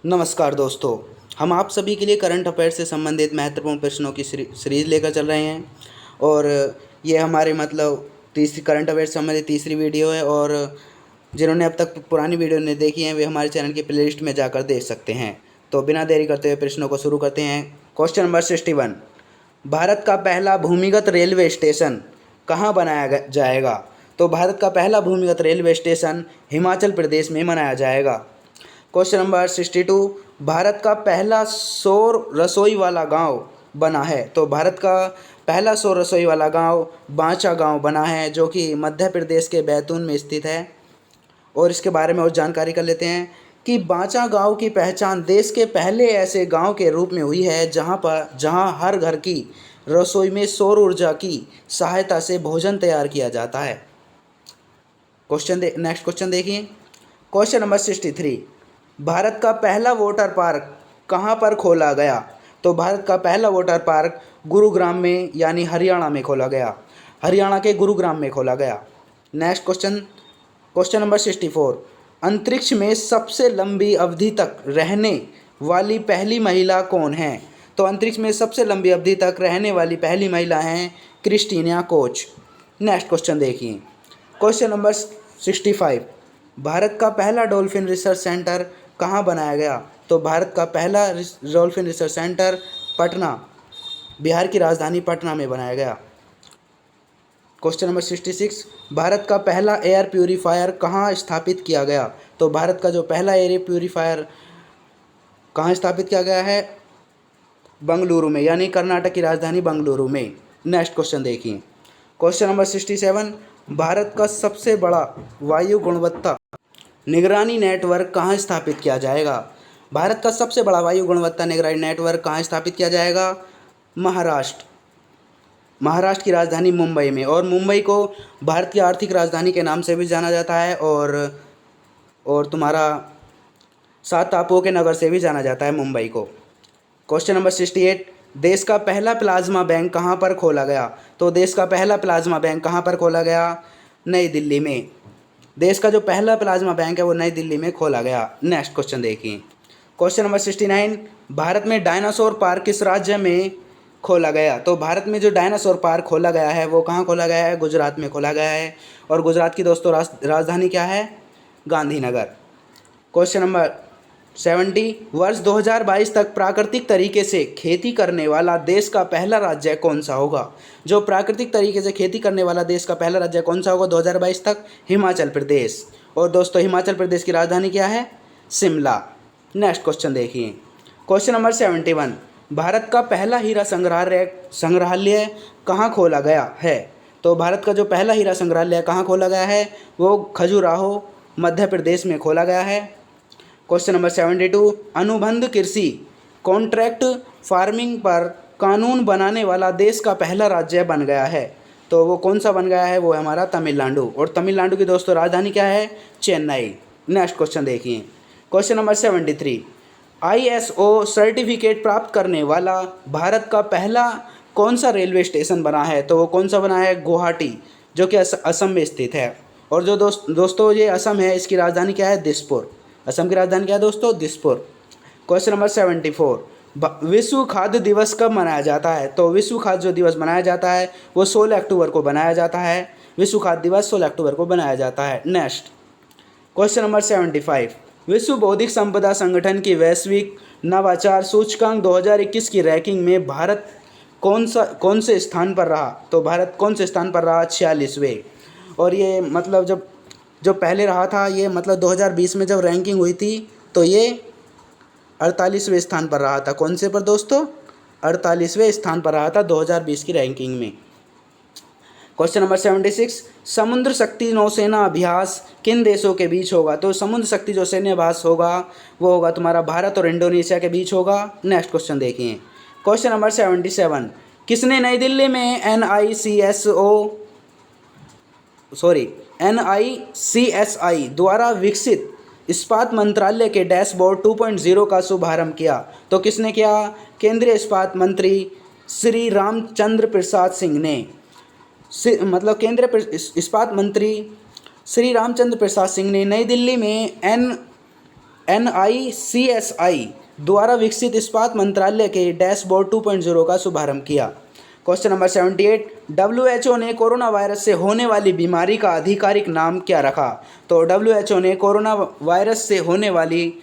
नमस्कार दोस्तों। हम आप सभी के लिए करंट अफेयर से संबंधित महत्वपूर्ण प्रश्नों की सीरीज़ लेकर चल रहे हैं और ये हमारे तीसरी करंट अफेयर से संबंधित तीसरी वीडियो है। और जिन्होंने अब तक पुरानी वीडियो नहीं देखी हैं वे हमारे चैनल की प्लेलिस्ट में जाकर देख सकते हैं। तो बिना देरी करते हुए प्रश्नों को शुरू करते हैं। क्वेश्चन नंबर 61, भारत का पहला भूमिगत रेलवे स्टेशन कहाँ बनाया जाएगा? तो भारत का पहला भूमिगत रेलवे स्टेशन हिमाचल प्रदेश में बनाया जाएगा। क्वेश्चन नंबर 62, भारत का पहला सौर रसोई वाला गांव बना है। तो भारत का पहला सौर रसोई वाला गांव बांचा गांव बना है, जो कि मध्य प्रदेश के बैतूल में स्थित है। और इसके बारे में और जानकारी कर लेते हैं कि बांचा गांव की पहचान देश के पहले ऐसे गांव के रूप में हुई है जहां हर घर की रसोई में सौर ऊर्जा की सहायता से भोजन तैयार किया जाता है। नेक्स्ट क्वेश्चन देखिए। क्वेश्चन नंबर 63, भारत का पहला वाटर पार्क कहाँ पर खोला गया? तो भारत का पहला वाटर पार्क गुरुग्राम में यानी हरियाणा में खोला गया। हरियाणा के गुरुग्राम में खोला गया। नेक्स्ट क्वेश्चन नंबर 64, अंतरिक्ष में सबसे लंबी अवधि तक रहने वाली पहली महिला कौन है? तो अंतरिक्ष में सबसे लंबी अवधि तक रहने वाली पहली महिला हैं क्रिस्टीना कोच। नेक्स्ट क्वेश्चन देखिए। क्वेश्चन नंबर 65, भारत का पहला डॉल्फिन रिसर्च सेंटर कहाँ बनाया गया? तो भारत का पहला dolphin research centre Patna, Bihar की राजधानी पटना में बनाया गया। क्वेश्चन नंबर 66, भारत का पहला एयर प्यूरीफायर कहाँ स्थापित किया गया? तो भारत का जो पहला एयर प्यूरीफायर कहाँ स्थापित किया गया है? बंगलुरु में, यानी कर्नाटक की राजधानी बंगलुरु में। नेक्स्ट क्वेश्चन देखिए। क्वेश्चन नंबर 67, भारत का सबसे बड़ा वायु गुणवत्ता निगरानी नेटवर्क कहाँ स्थापित किया जाएगा? भारत का सबसे बड़ा वायु गुणवत्ता निगरानी नेटवर्क कहाँ स्थापित किया जाएगा? महाराष्ट्र की राजधानी मुंबई में। और मुंबई को भारत की आर्थिक राजधानी के नाम से भी जाना जाता है और तुम्हारा 7 टापुओं के नगर से भी जाना जाता है मुंबई को। क्वेश्चन नंबर 68, देश का पहला प्लाज्मा बैंक कहाँ पर खोला गया? तो देश का पहला प्लाज्मा बैंक कहाँ पर खोला गया? नई दिल्ली में। देश का जो पहला प्लाज्मा बैंक है वो नई दिल्ली में खोला गया। नेक्स्ट क्वेश्चन देखिए। क्वेश्चन नंबर 69, भारत में डायनासोर पार्क किस राज्य में खोला गया? तो भारत में जो डायनासोर पार्क खोला गया है वो कहाँ खोला गया है? गुजरात में खोला गया है। और गुजरात की दोस्तों राजधानी क्या है? गांधीनगर। क्वेश्चन नंबर 70, वर्ष 2022 तक प्राकृतिक तरीके से खेती करने वाला देश का पहला राज्य कौन सा होगा? जो प्राकृतिक तरीके से खेती करने वाला देश का पहला राज्य कौन सा होगा 2022 तक? हिमाचल प्रदेश। और दोस्तों हिमाचल प्रदेश की राजधानी क्या है? शिमला। नेक्स्ट क्वेश्चन देखिए। क्वेश्चन नंबर 71, भारत का पहला हीरा संग्रहालय कहाँ खोला गया है? तो भारत का जो पहला हीरा संग्रहालय कहाँ खोला गया है वो खजुराहो, मध्य प्रदेश में खोला गया है। क्वेश्चन नंबर 72, अनुबंध कृषि कॉन्ट्रैक्ट फार्मिंग पर कानून बनाने वाला देश का पहला राज्य बन गया है। तो वो कौन सा बन गया है? वो है हमारा तमिलनाडु। और तमिलनाडु की दोस्तों राजधानी क्या है? चेन्नई। नेक्स्ट क्वेश्चन देखिए। क्वेश्चन नंबर 73, ISO सर्टिफिकेट प्राप्त करने वाला भारत का पहला कौन सा रेलवे स्टेशन बना है? तो वो कौन सा बना है? गुवाहाटी, जो कि असम में स्थित है। और जो दोस्तों ये असम है, इसकी राजधानी क्या है? दिसपुर। असम की राजधानी क्या है दोस्तों? दिसपुर। क्वेश्चन नंबर 74, विश्व खाद्य दिवस कब मनाया जाता है? तो विश्व खाद्य जो दिवस मनाया जाता है वो 16 अक्टूबर को मनाया जाता है। विश्व खाद्य दिवस 16 अक्टूबर को मनाया जाता है। नेक्स्ट क्वेश्चन नंबर 75, विश्व बौद्धिक संपदा संगठन की वैश्विक नवाचार सूचकांक 2021 की रैंकिंग में भारत कौन से स्थान पर रहा? तो भारत कौन से स्थान पर रहा? 46वें। और ये जो पहले रहा था ये 2020 में जब रैंकिंग हुई थी तो ये 48वें स्थान पर रहा था। कौन से पर दोस्तों? 48वें स्थान पर रहा था 2020 की रैंकिंग में। क्वेश्चन नंबर 76, समुद्र शक्ति नौसेना अभ्यास किन देशों के बीच होगा? तो समुद्र शक्ति जो सैन्य अभ्यास होगा वो होगा तुम्हारा भारत और इंडोनेशिया के बीच होगा। नेक्स्ट क्वेश्चन देखिए। क्वेश्चन नंबर 77, किसने नई दिल्ली में NICSI द्वारा विकसित इस्पात मंत्रालय के डैशबोर्ड 2.0 का शुभारंभ किया? तो किसने किया? केंद्रीय इस्पात मंत्री श्री रामचंद्र प्रसाद सिंह ने। केंद्रीय इस्पात मंत्री श्री रामचंद्र प्रसाद सिंह ने नई दिल्ली में NICSI द्वारा विकसित इस्पात मंत्रालय के डैशबोर्ड 2.0 का शुभारंभ किया। क्वेश्चन नंबर 78, WHO ने कोरोना वायरस से होने वाली बीमारी का आधिकारिक नाम क्या रखा? तो WHO ने कोरोना वायरस से होने वाली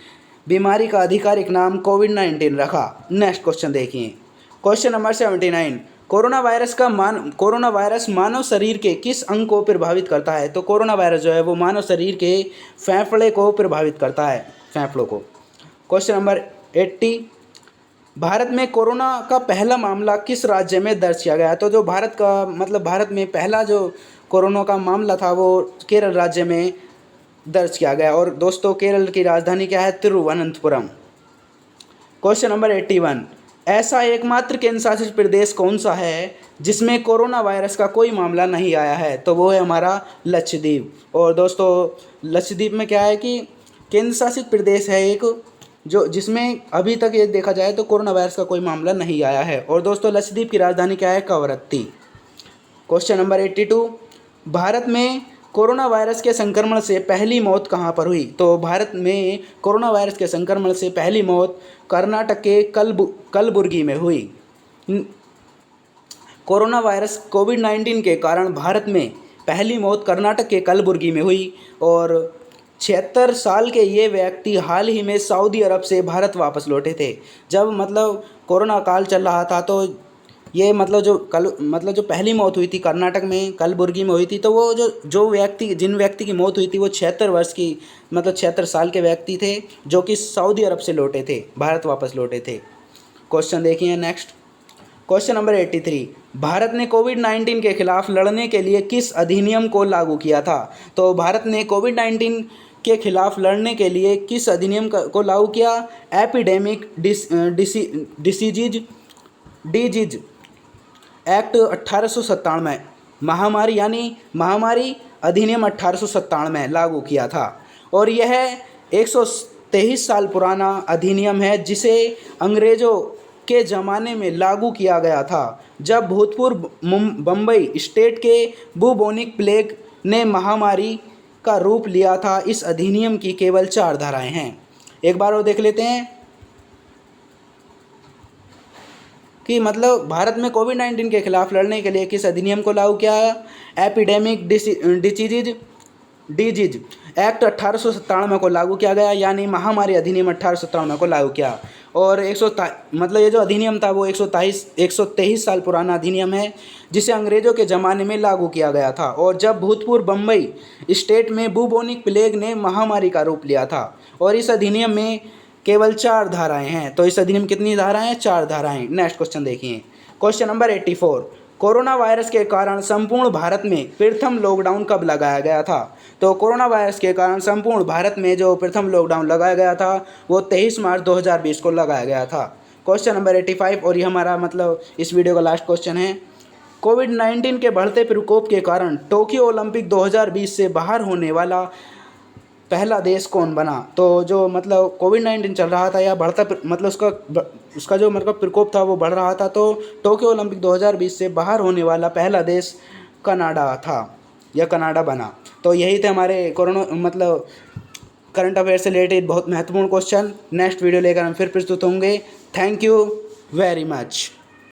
बीमारी का आधिकारिक नाम कोविड-19 रखा। नेक्स्ट क्वेश्चन देखिए। क्वेश्चन नंबर 79, कोरोना वायरस मानव शरीर के किस अंग को प्रभावित करता है? तो कोरोना वायरस जो है वो मानव शरीर के फेफड़े को प्रभावित करता है, फेफड़ों को। क्वेश्चन नंबर 80, भारत में कोरोना का पहला मामला किस राज्य में दर्ज किया गया? तो जो भारत में पहला जो कोरोना का मामला था वो केरल राज्य में दर्ज किया गया। और दोस्तों केरल की राजधानी क्या है? तिरुवनंतपुरम। क्वेश्चन नंबर 81, ऐसा एकमात्र केंद्र शासित प्रदेश कौन सा है जिसमें कोरोना वायरस का कोई मामला नहीं आया है? तो वो है हमारा लक्षद्वीप। और दोस्तों लक्षद्वीप में क्या है कि केंद्र शासित प्रदेश है एक जिसमें अभी तक ये देखा जाए तो कोरोना वायरस का कोई मामला नहीं आया है। और दोस्तों लक्षद्वीप की राजधानी क्या है? कवरत्ती। क्वेश्चन नंबर 82, भारत में कोरोना वायरस के संक्रमण से पहली मौत कहाँ पर हुई? तो भारत में कोरोना वायरस के संक्रमण से पहली मौत कर्नाटक के कलबुर्गी में हुई। कोरोना वायरस कोविड-19 के कारण भारत में पहली मौत कर्नाटक के कलबुर्गी में हुई। और 76 साल के ये व्यक्ति हाल ही में सऊदी अरब से भारत वापस लौटे थे। जब कोरोना काल चल रहा था तो ये जो पहली मौत हुई थी कर्नाटक में कलबुर्गी में हुई थी, तो वो जिन व्यक्ति की मौत हुई थी वो 76 साल के व्यक्ति थे जो कि सऊदी अरब से लौटे थे, भारत वापस लौटे थे। क्वेश्चन देखिए नेक्स्ट। क्वेश्चन नंबर 83, भारत ने कोविड-19 के खिलाफ लड़ने के लिए किस अधिनियम को लागू किया था? तो भारत ने कोविड-19 के खिलाफ लड़ने के लिए किस अधिनियम को लागू किया? एपिडेमिक डिजीज एक्ट 1897, महामारी अधिनियम 1897 लागू किया था। और यह 123 साल पुराना अधिनियम है जिसे अंग्रेज़ों के ज़माने में लागू किया गया था जब भूतपूर्व बम्बई स्टेट के बुबोनिक प्लेग ने महामारी का रूप लिया था। इस अधिनियम की केवल 4 धाराएं हैं। एक बार और देख लेते हैं कि भारत में कोविड-19 के खिलाफ लड़ने के लिए किस अधिनियम को लागू किया? एपिडेमिक डिजीज एक्ट 1897 को लागू किया गया, यानी महामारी अधिनियम 1897 को लागू किया। और ये जो अधिनियम था वो 123 साल पुराना अधिनियम है जिसे अंग्रेज़ों के ज़माने में लागू किया गया था और जब भूतपूर्व बम्बई स्टेट में बुबोनिक प्लेग ने महामारी का रूप लिया था। और इस अधिनियम में केवल 4 धाराएं हैं। तो इस अधिनियम कितनी धाराएं हैं? 4 धाराएं। नेक्स्ट क्वेश्चन देखिए। क्वेश्चन नंबर 84, कोरोना वायरस के कारण संपूर्ण भारत में प्रथम लॉकडाउन कब लगाया गया था? तो कोरोना वायरस के कारण संपूर्ण भारत में जो प्रथम लॉकडाउन लगाया गया था वो 23 मार्च 2020 को लगाया गया था। क्वेश्चन नंबर 85, और ये हमारा इस वीडियो का लास्ट क्वेश्चन है। कोविड-19 के बढ़ते प्रकोप के कारण टोक्यो ओलंपिक 2020 से बाहर होने वाला पहला देश कौन बना? तो जो कोविड-19 चल रहा था या बढ़ता उसका जो प्रकोप था वो बढ़ रहा था, तो टोक्यो ओलंपिक 2020 से बाहर होने वाला पहला देश कनाडा था या कनाडा बना। तो यही थे हमारे करंट अफेयर से रिलेटेड बहुत महत्वपूर्ण क्वेश्चन। नेक्स्ट वीडियो लेकर हम फिर प्रस्तुत होंगे। Thank you very much.